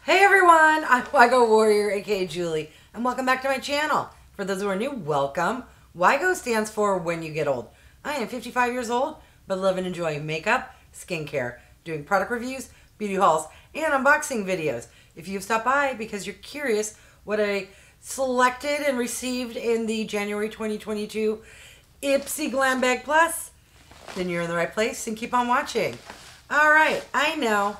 Hey everyone, I'm Wygo Warrior, aka Julie, and welcome back to my channel. For those who are new, welcome. Wygo stands for When You Get Old. I am 55 years old, but love and enjoy makeup, skincare, doing product reviews, beauty hauls, and unboxing videos. If you've stopped by because you're curious what I selected and received in the January 2022 Ipsy Glam Bag Plus, then you're in the right place and keep on watching. Alright, I know.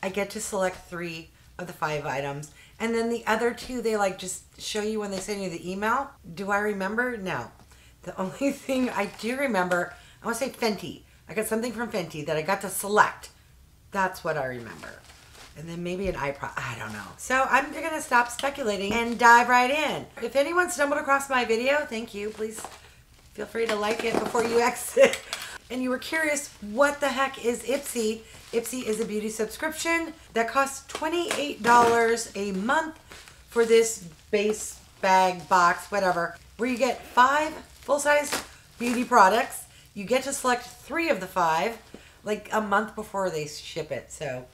I get to select 3 of the 5 items. And then the other 2, they like just show you when they send you the email. Do I remember? No. The only thing I do remember, I want to say Fenty. I got something from Fenty that I got to select. That's what I remember. And then maybe an eye product. I don't know. So I'm going to stop speculating and dive right in. If anyone stumbled across my video, thank you. Please feel free to like it before you exit. And you were curious, what the heck is Ipsy? Ipsy is a beauty subscription that costs $28 a month for this base bag, box, whatever, where you get 5 full-size beauty products. You get to select 3 of the 5, like a month before they ship it. So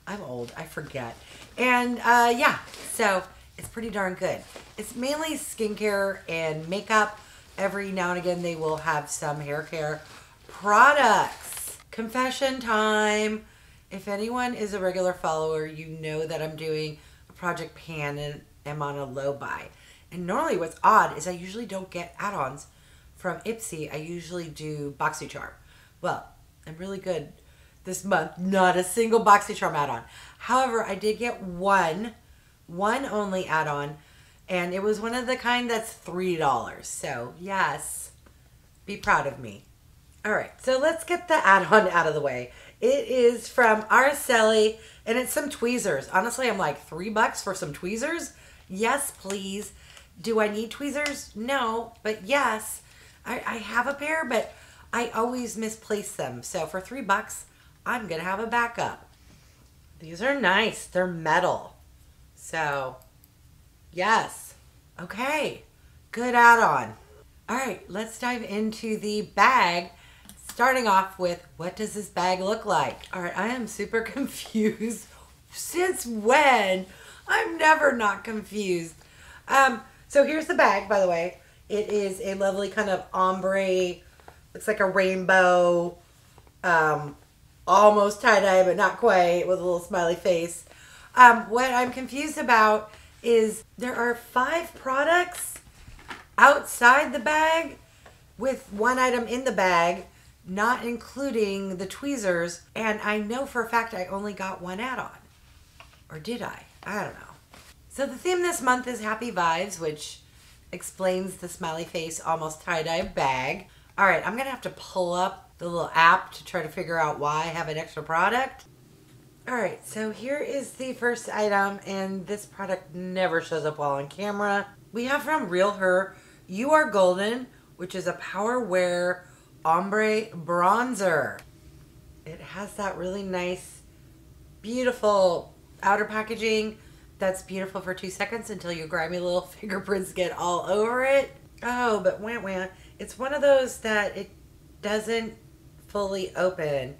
I'm old, I forget. And yeah, so it's pretty darn good. It's mainly skincare and makeup. Every now and again they will have some hair care products. Confession time. If anyone is a regular follower, you know that I'm doing a Project Pan and am on a low buy. And normally what's odd is I usually don't get add-ons from Ipsy. I usually do BoxyCharm. Well, I'm really good this month. Not a single BoxyCharm add-on. However, I did get one only add-on, and it was one of the kind that's $3. So yes, be proud of me. All right, so let's get the add-on out of the way. It is from Araceli, and it's some tweezers. Honestly, I'm like, $3 for some tweezers? Yes, please. Do I need tweezers? No, but yes. I have a pair, but I always misplace them. So for $3, I'm going to have a backup. These are nice. They're metal. So, yes. Okay, good add-on. All right, let's dive into the bag. Starting off with, what does this bag look like? All right, I am super confused. Since when? I'm never not confused. So here's the bag, by the way. It is a lovely kind of ombre, looks like a rainbow, almost tie-dye, but not quite, with a little smiley face. What I'm confused about is there are 5 products outside the bag with 1 item in the bag, not including the tweezers, and I know for a fact I only got 1 add-on. Or did I? I don't know. So the theme this month is Happy Vibes, which explains the smiley face, almost tie-dye bag. All right, I'm gonna have to pull up the little app to try to figure out why I have an extra product. All right, so here is the first item, and this product never shows up well on camera. We have from Real Her, You Are Golden, which is a Power Wear Ombre Bronzer. It has that really nice, beautiful outer packaging that's beautiful for 2 seconds until your grimy little fingerprints get all over it. Oh, but wah. It's one of those that it doesn't fully open.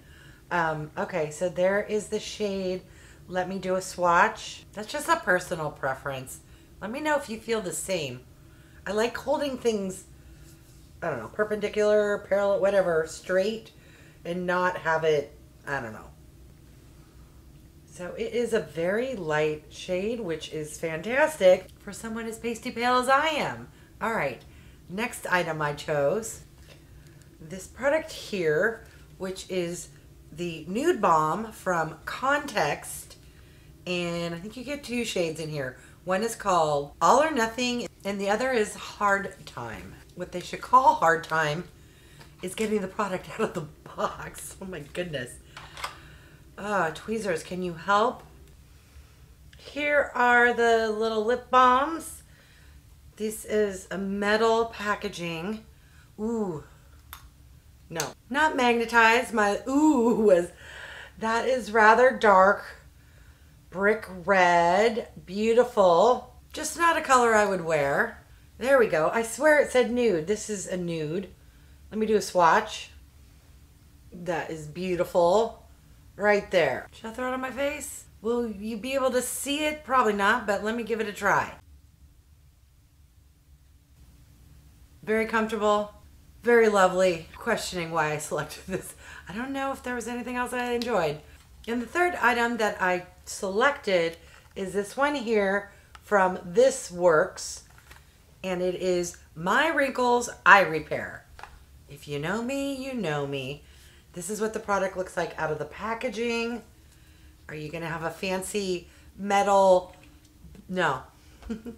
Okay, so there is the shade. Let me do a swatch. That's just a personal preference. Let me know if you feel the same. I like holding things, I don't know, perpendicular, parallel, whatever, straight, and not have it, I don't know. So it is a very light shade, which is fantastic for someone as pasty pale as I am. All right, next item I chose. This product here, which is the Nude Balm from Context. And I think you get 2 shades in here. One is called All or Nothing, and the other is Hard Time. What they should call Hard Time is getting the product out of the box. Oh my goodness. Tweezers, can you help? Here are the little lip balms. This is a metal packaging. Ooh. No, not magnetized. My ooh was, that is rather dark. Brick red. Beautiful. Just not a color I would wear. There we go. I swear it said nude. This is a nude. Let me do a swatch. That is beautiful. right there. Should I throw it on my face? Will you be able to see it? Probably not, but let me give it a try. Very comfortable, very lovely. Questioning why I selected this. I don't know if there was anything else I enjoyed. And the third item that I selected is this one here from This Works. And it is My Wrinkles Eye Repair. If you know me, you know me. This is what the product looks like out of the packaging. Are you going to have a fancy metal? No.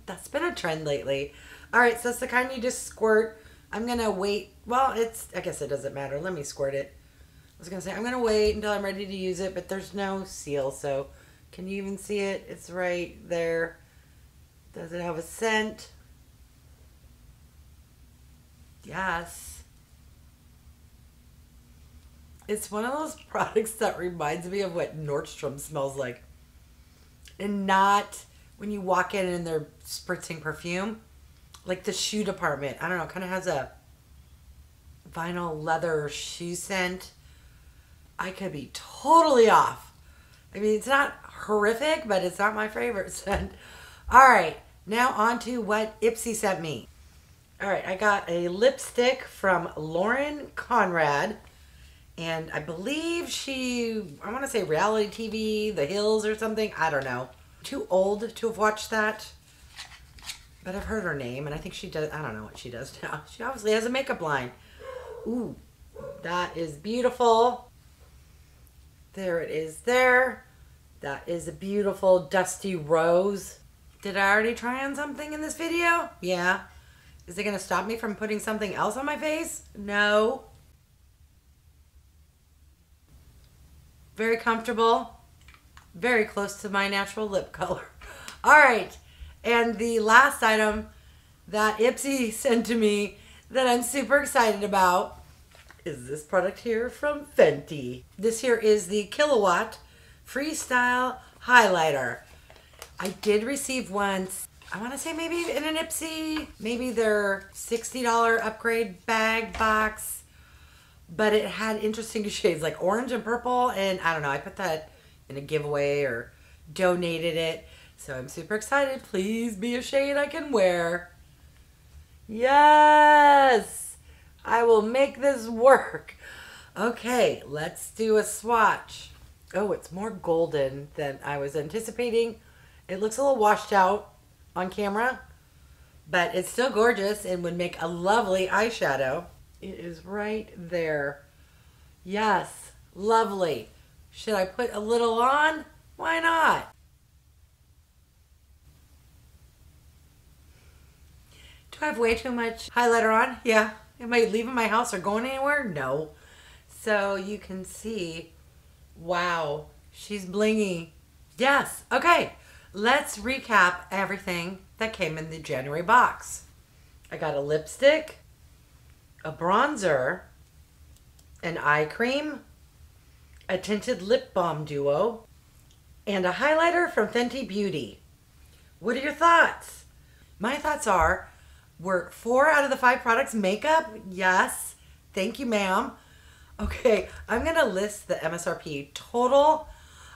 That's been a trend lately. All right, so it's the kind you just squirt. I'm going to wait. Well, I guess it doesn't matter. Let me squirt it. I was going to say, I'm going to wait until I'm ready to use it, but there's no seal, so can you even see it? It's right there. Does it have a scent? Yes. It's one of those products that reminds me of what Nordstrom smells like. And not when you walk in and they're spritzing perfume. Like the shoe department. I don't know. It kind of has a vinyl leather shoe scent. I could be totally off. I mean, it's not horrific, but it's not my favorite scent. All right. Now on to what Ipsy sent me. All right, I got a lipstick from Lauren Conrad, and I believe I want to say reality TV, The Hills or something. I don't know. Too old to have watched that, but I've heard her name, and I think she does. I don't know what she does now. She obviously has a makeup line. Ooh, that is beautiful. There it is there. That is a beautiful dusty rose. Did I already try on something in this video? Yeah. Is it going to stop me from putting something else on my face? No. Very comfortable. Very close to my natural lip color. All right. And the last item that Ipsy sent to me that I'm super excited about is this product here from Fenty. This here is the Killawatt Freestyle Highlighter. I did receive one, I want to say maybe in an Ipsy, maybe their $60 upgrade bag box, but it had interesting shades like orange and purple, and I don't know, I put that in a giveaway or donated it, so I'm super excited. Please be a shade I can wear. Yes! I will make this work. Okay, let's do a swatch. Oh, it's more golden than I was anticipating. It looks a little washed out on camera, but it's still gorgeous and would make a lovely eyeshadow. It is right there. Yes, lovely. Should I put a little on? Why not? Do I have way too much highlighter on? Yeah. Am I leaving my house or going anywhere? No. So you can see, wow, she's blingy. Yes, okay. Let's recap everything that came in the January box. I got a lipstick, a bronzer, an eye cream, a tinted lip balm duo, and a highlighter from Fenty Beauty. What are your thoughts? My thoughts were 4 out of the 5 products makeup? Yes. Thank you, ma'am. Okay, I'm going to list the MSRP total.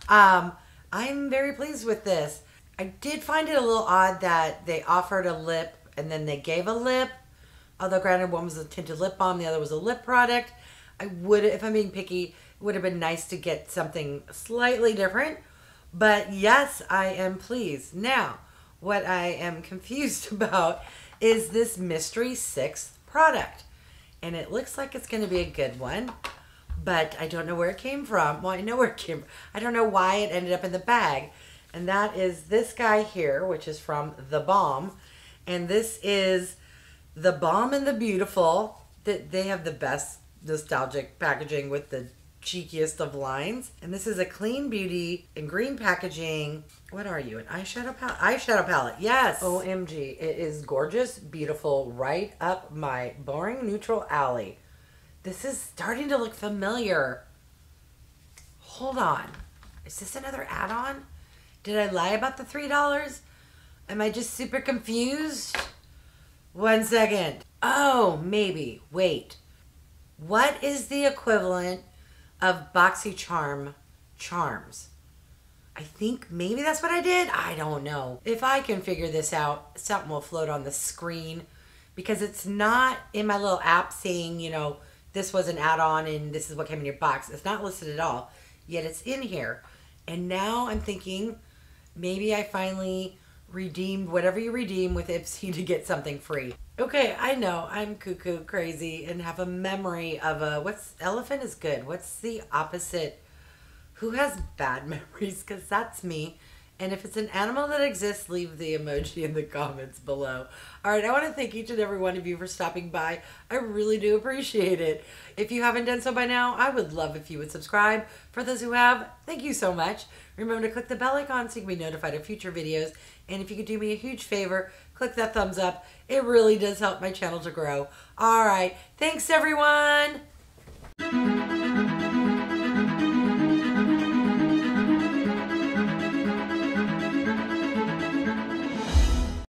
I'm very pleased with this. I did find it a little odd that they offered a lip and then they gave a lip. Although granted, one was a tinted lip balm, the other was a lip product. I would, if I'm being picky, it would have been nice to get something slightly different. But yes, I am pleased. Now, what I am confused about is this mystery 6th product. And it looks like it's going to be a good one. But I don't know where it came from. Well, I know where it came from. I don't know why it ended up in the bag. And that is this guy here, which is from The Balm. And this is The Balm and the Beautiful. They have the best nostalgic packaging with the cheekiest of lines. And this is a clean beauty in green packaging. What are you, an eyeshadow palette? Eyeshadow palette, yes. OMG, it is gorgeous, beautiful, right up my boring neutral alley. This is starting to look familiar. Hold on. Is this another add-on? Did I lie about the $3? Am I just super confused? 1 second. Oh, maybe. Wait. What is the equivalent of BoxyCharm charms. I think maybe that's what I did. I don't know. If I can figure this out, something will float on the screen, because it's not in my little app saying, you know, this was an add-on and this is what came in your box. It's not listed at all, yet it's in here. And now I'm thinking maybe I finally redeemed whatever you redeem with Ipsy to get something free. Okay, I know I'm cuckoo crazy and have a memory of what's elephant is good. What's the opposite? Who has bad memories? Because that's me. And if it's an animal that exists, leave the emoji in the comments below. All right, I want to thank each and every one of you for stopping by. I really do appreciate it. If you haven't done so by now, I would love if you would subscribe. For those who have, thank you so much. Remember to click the bell icon so you can be notified of future videos. And if you could do me a huge favor, click that thumbs up. It really does help my channel to grow. All right, thanks everyone.